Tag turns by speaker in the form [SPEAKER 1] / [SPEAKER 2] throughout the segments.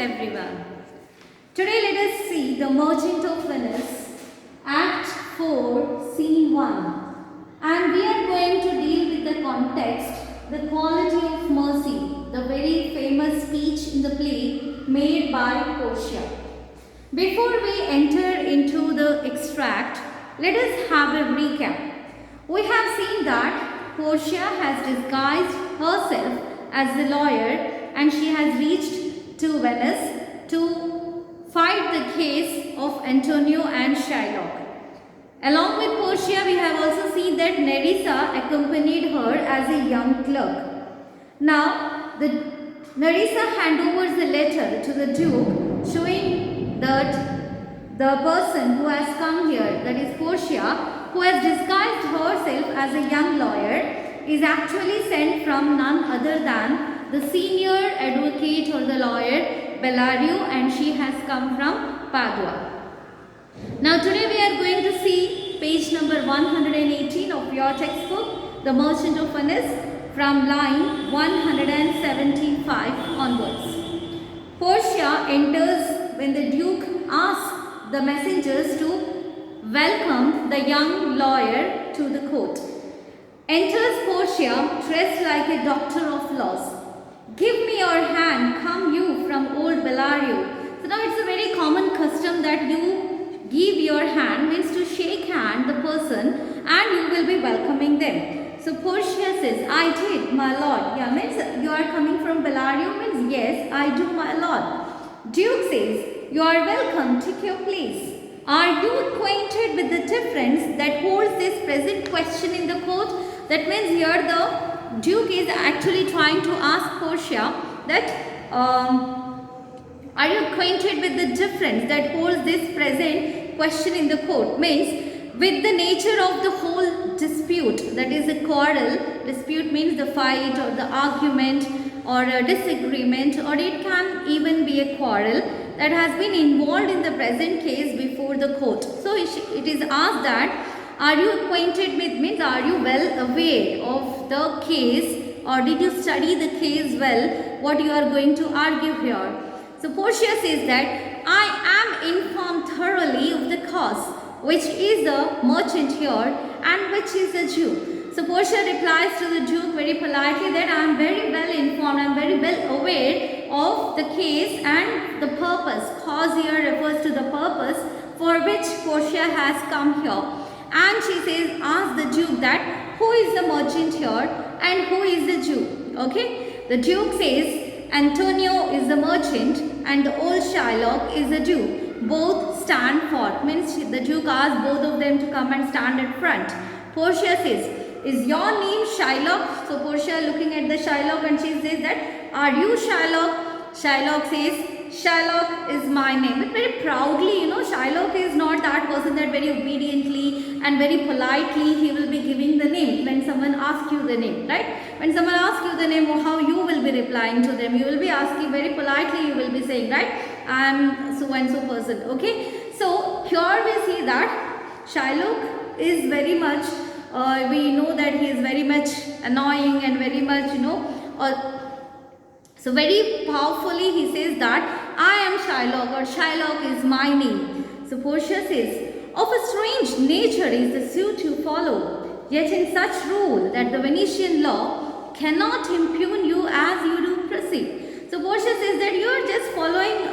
[SPEAKER 1] everyone. Today let us see The Merchant of Venice, Act 4, Scene 1. And we are going to deal with the context, the quality of mercy, the very famous speech in the play made by Portia. Before we enter into the extract, let us have a recap. We have seen that Portia has disguised herself as a lawyer and she has reached to Venice to fight the case of Antonio and Shylock. Along with Portia, we have also seen that Nerissa accompanied her as a young clerk. Now, Nerissa handovers the letter to the Duke showing that the person who has come here, that is Portia, who has disguised herself as a young lawyer, is actually sent from none other than the senior advocate or the lawyer Bellario, and she has come from Padua. Now today we are going to see page number 118 of your textbook, The Merchant of Venice, from line 175 onwards. Portia enters when the Duke asks the messengers to welcome the young lawyer to the court. Enters Portia dressed like a doctor of laws. Give me your hand, come you from old Bellario. So now it's a very common custom that you give your hand, means to shake hand the person and you will be welcoming them. So Portia says, I did, my lord. Yeah, means you are coming from Bellario, means yes, I do, my lord. Duke says, you are welcome, take your place. Are you acquainted with the difference that holds this present question in the court? That means here the Duke is actually trying to ask Portia that are you acquainted with the difference that holds this present question in the court? Means with the nature of the whole dispute, that is a quarrel. Dispute means the fight or the argument or a disagreement, or it can even be a quarrel that has been involved in the present case before the court. So it is asked that are you acquainted with, means are you well aware of the case, or did you study the case well, what you are going to argue here. So Portia says that I am informed thoroughly of the cause, which is the merchant here and which is the Jew. So Portia replies to the Duke very politely that I am very well informed, I am very well aware of the case and the purpose. Cause here refers to the purpose for which Portia has come here. And she says, ask the Duke that who is the merchant here and who is the Jew. Okay. The Duke says Antonio is the merchant and the old Shylock is the Jew. Both stand forth. Means the Duke asks both of them to come and stand at front. Portia says, is your name Shylock? So Portia looking at the Shylock and she says that, are you Shylock? Shylock says, Shylock is my name. But very proudly, Shylock is not that person that very obediently and very politely he will be giving the name when someone asks you the name, right? When someone asks you the name, how you will be replying to them, you will be asking very politely, you will be saying, right, I am so and so person. Okay, so here we see that Shylock is very much, we know that he is very much annoying and very much, so very powerfully he says that I am Shylock, or Shylock is my name. So Portia says, of a strange nature is the suit you follow, yet in such rule that the Venetian law cannot impugn you as you do proceed. So Portia says that you are just following,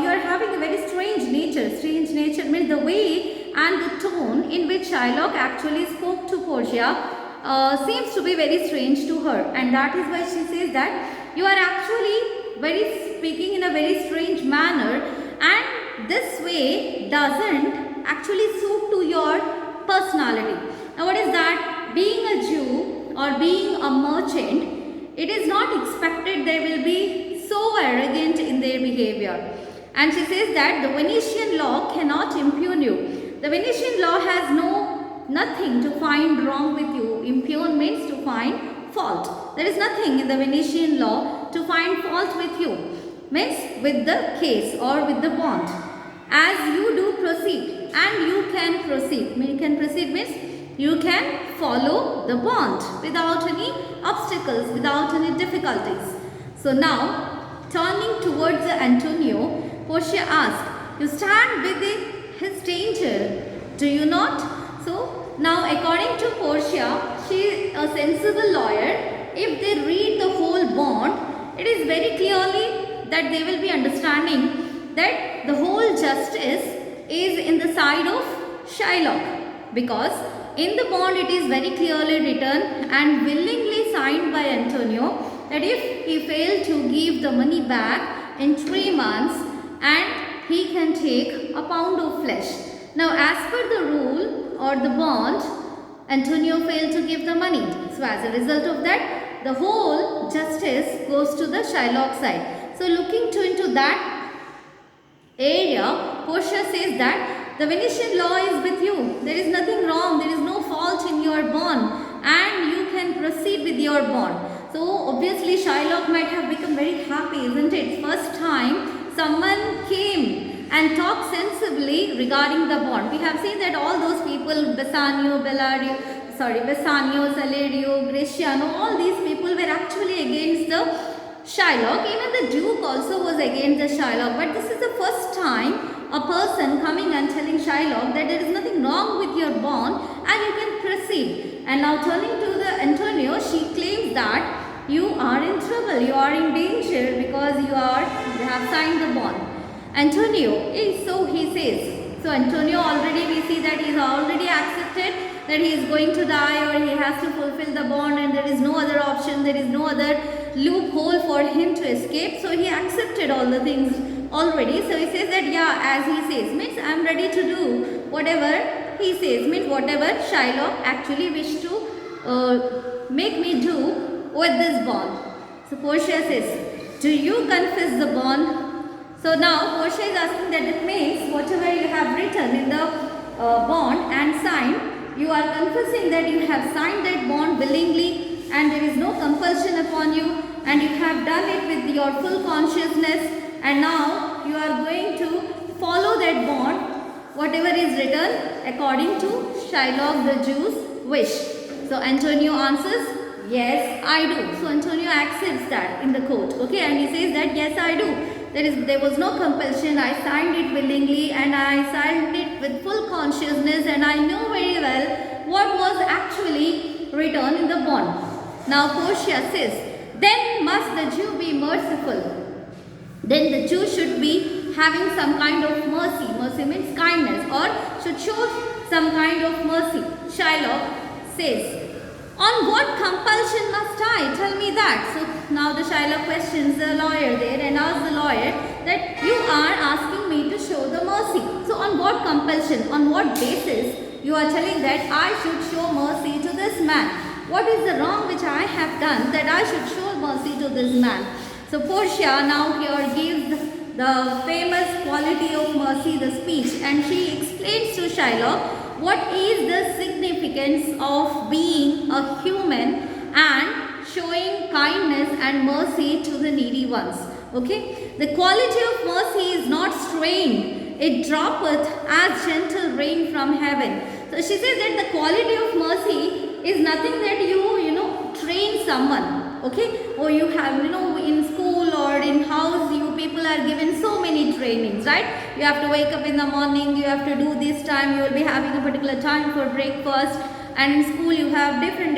[SPEAKER 1] you are having a very strange nature. Strange nature means the way and the tone in which Shylock actually spoke to Portia seems to be very strange to her, and that is why she says that you are actually speaking in a very strange manner, and this way doesn't actually suit to your personality. Now what is that? Being a Jew or being a merchant, it is not expected they will be so arrogant in their behavior. And she says that the Venetian law cannot impugn you. The Venetian law has nothing to find wrong with you. Impugn means to find fault. There is nothing in the Venetian law to find fault with you, means with the case or with the bond. As you do proceed, and you can proceed. You can proceed means you can follow the bond without any obstacles, without any difficulties. So now Turning towards Antonio, Portia asked, "You stand with his danger, do you not?" So now according to Portia, she is a sensible lawyer. If they read the whole bond, it is very clearly that they will be understanding that the whole justice is in the side of Shylock, because in the bond it is very clearly written and willingly signed by Antonio that if he failed to give the money back in 3 months, and he can take a pound of flesh. Now as per the rule or the bond, Antonio failed to give the money. So as a result of that, the whole justice goes to the Shylock side. So looking into that area, Portia says that the Venetian law is with you. There is nothing wrong. There is no fault in your bond, and you can proceed with your bond. So obviously Shylock might have become very happy, isn't it? First time someone came and talked sensibly regarding the bond. We have seen that all those people, Bassanio, Salerio, Gratiano, all these people were actually against the Shylock. Even the Duke also was against the Shylock. But this is the first time a person coming and telling Shylock that there is nothing wrong with your bond and you can proceed. And now turning to the Antonio, she claims that you are in trouble, you are in danger because you have signed the bond. Antonio, so he says. So Antonio already, we see that he is already accepted that he is going to die or he has to fulfill the bond and there is no other option, there is no other loophole for him to escape. So he accepted all the things already. So he says that as he says, means I am ready to do whatever he says, means whatever Shylock actually wished to make me do with this bond. So Portia says, do you confess the bond? So now Portia is asking that it means whatever you have written in the bond and signed, you are confessing that you have signed that bond willingly and there is no compulsion upon you and you have done it with your full consciousness, and now you are going to follow that bond, whatever is written according to Shylock the Jew's wish. So Antonio answers, yes, I do. So Antonio accepts that in the court, okay, and he says that yes, I do. There was no compulsion. I signed it willingly and I signed it with full consciousness and I knew very well what was actually written in the bond. Now Portia says, then must the Jew be merciful. Then the Jew should be having some kind of mercy. Mercy means kindness, or should show some kind of mercy. Shylock says, on what compulsion must I? Tell me that. So now the Shylock questions the lawyer there and asks the lawyer that you are asking me to show the mercy. So on what compulsion, on what basis you are telling that I should show mercy to this man? What is the wrong which I have done that I should show mercy to this man? So Portia now here gives the famous quality of mercy, the speech, and she explains to Shylock what is the significance of being a human and showing kindness and mercy to the needy ones. Okay, the quality of mercy is not strained, it droppeth as gentle rain from heaven. So she says that the quality of mercy is nothing that you train someone, okay, or you have in school or in house you people are given so many trainings, right? You have to wake up in the morning, you have to do this time, you will be having a particular time for breakfast, and in school you have different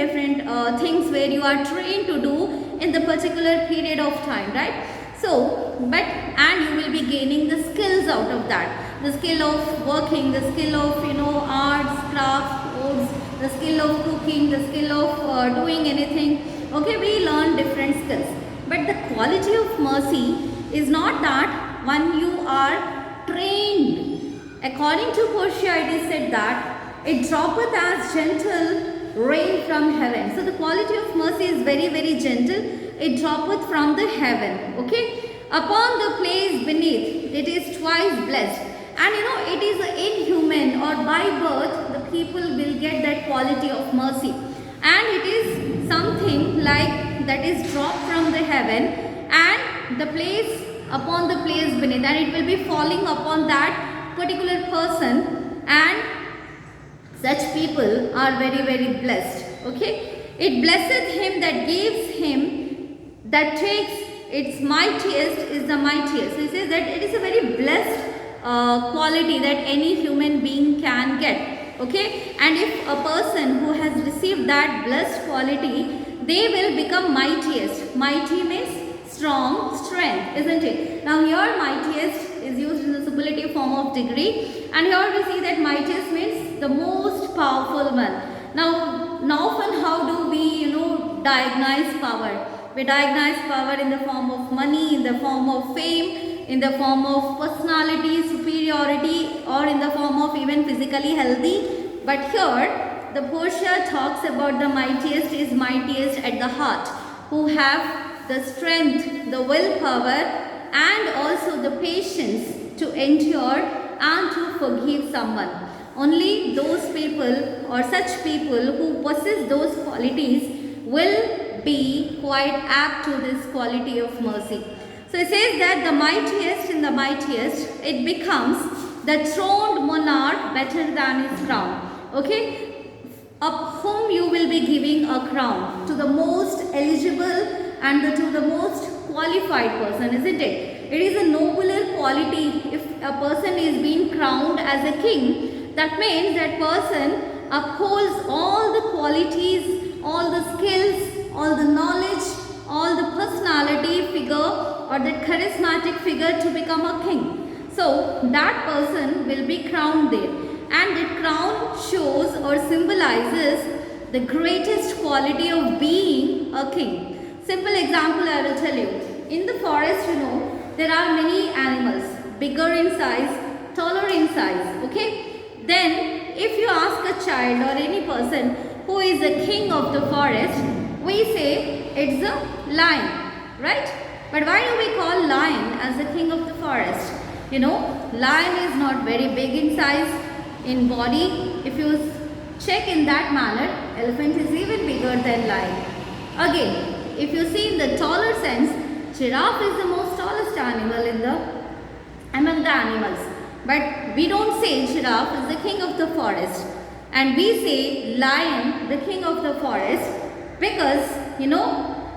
[SPEAKER 1] things where you are trained to do in the particular period of time, right? So and you will be gaining the skills out of that, the skill of working, the skill of arts, crafts, codes, the skill of cooking, the skill of doing anything. Okay, we learn different skills, but the quality of mercy is not that when you are trained. According to Portia, it is said that it droppeth as gentle rain from heaven. So the quality of mercy is very, very gentle. It droppeth from the heaven. Okay, upon the place beneath, it is twice blessed. And it is inhuman, or by birth the people will get that quality of mercy, and it is something like that is dropped from the heaven and the place upon the place beneath, and it will be falling upon that particular person, and such people are very, very blessed. Okay, it blesseth him that gives him, that takes its mightiest is the mightiest. So he says that it is a very blessed quality that any human being can get. Okay, and if a person who has received that blessed quality, they will become mightiest. Mighty means strong, strength, isn't it? Now here mightiest is used in the superlative form of degree, and here we see that mightiest means the most powerful one. Now often how do we diagnose power? We diagnose power in the form of money, in the form of fame, in the form of personality, superiority, or in the form of even physically healthy. But here the Portia talks about the mightiest is mightiest at the heart, who have the strength, the willpower, and also the patience to endure and to forgive someone. Only those people or such people who possess those qualities will be quite apt to this quality of mercy. So it says that the mightiest in the mightiest, it becomes the throned monarch better than his crown. Okay, of whom you will be giving a crown, to the most eligible and to the most qualified person, isn't it? It is a nobler quality if a person is being crowned as a king. That means that person upholds all the qualities, all the skills, all the knowledge, all the personality figure or that charismatic figure to become a king. So that person will be crowned there, and that crown shows or symbolizes the greatest quality of being a king. Simple example I will tell you. In the forest, there are many animals, bigger in size, taller in size. Okay. Then if you ask a child or any person who is the king of the forest, we say it's a lion, right? But why do we call lion as the king of the forest? Lion is not very big in size, in body. If you check in that manner, elephant is even bigger than lion. Again, if you see in the taller sense, giraffe is the most tallest animal among the animals. But we don't say giraffe is the king of the forest, and we say lion the king of the forest because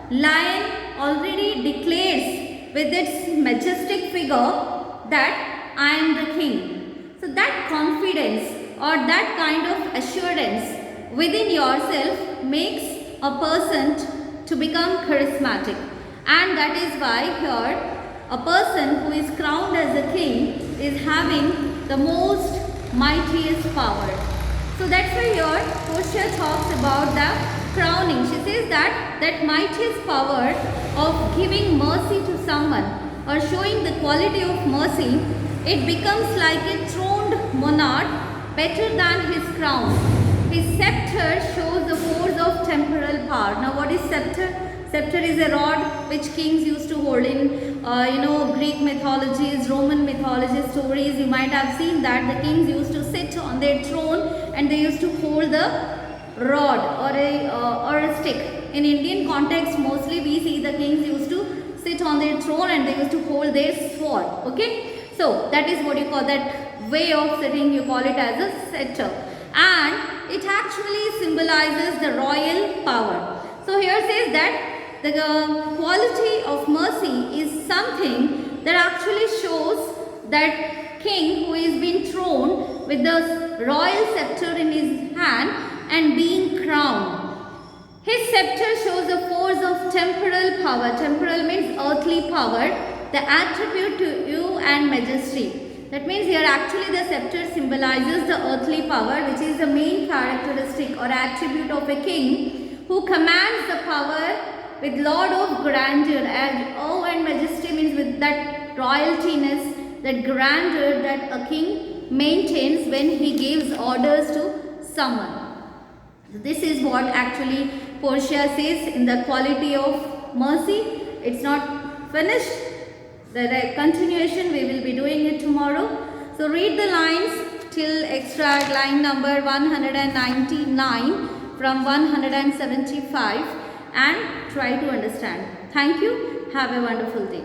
[SPEAKER 1] lion already declares with its majestic figure that I am the king. So that confidence or that kind of assurance within yourself makes a person to become charismatic, and that is why here a person who is crowned as a king is having the most mightiest power. So that's why here Portia talks about the crowning. She says that mightiest power of giving mercy to someone or showing the quality of mercy, it becomes like a throned monarch better than his crown. His scepter shows the force of temporal power. Now what is scepter? Scepter is a rod which kings used to hold in Greek mythologies, Roman mythology stories. You might have seen that the kings used to sit on their throne and they used to hold the rod or a stick. In Indian context, mostly we see the kings used to sit on their throne and they used to hold their sword. Okay, so that is what you call that way of sitting. You call it as a scepter, and it actually symbolizes the royal power. So here says that the quality of mercy is something that actually shows that king who is being thrown with the royal scepter in his hand and being crowned. His scepter shows the force of temporal power. Temporal means earthly power, the attribute to you and majesty. That means here actually the scepter symbolizes the earthly power, which is the main characteristic or attribute of a king who commands the power with lord of grandeur, and and majesty means with that royaltiness, that grandeur that a king maintains when he gives orders to someone. This is what actually Portia says in the quality of mercy. It's not finished. The continuation we will be doing it tomorrow. So read the lines till extract line number 199 from 175 and try to understand. Thank you. Have a wonderful day.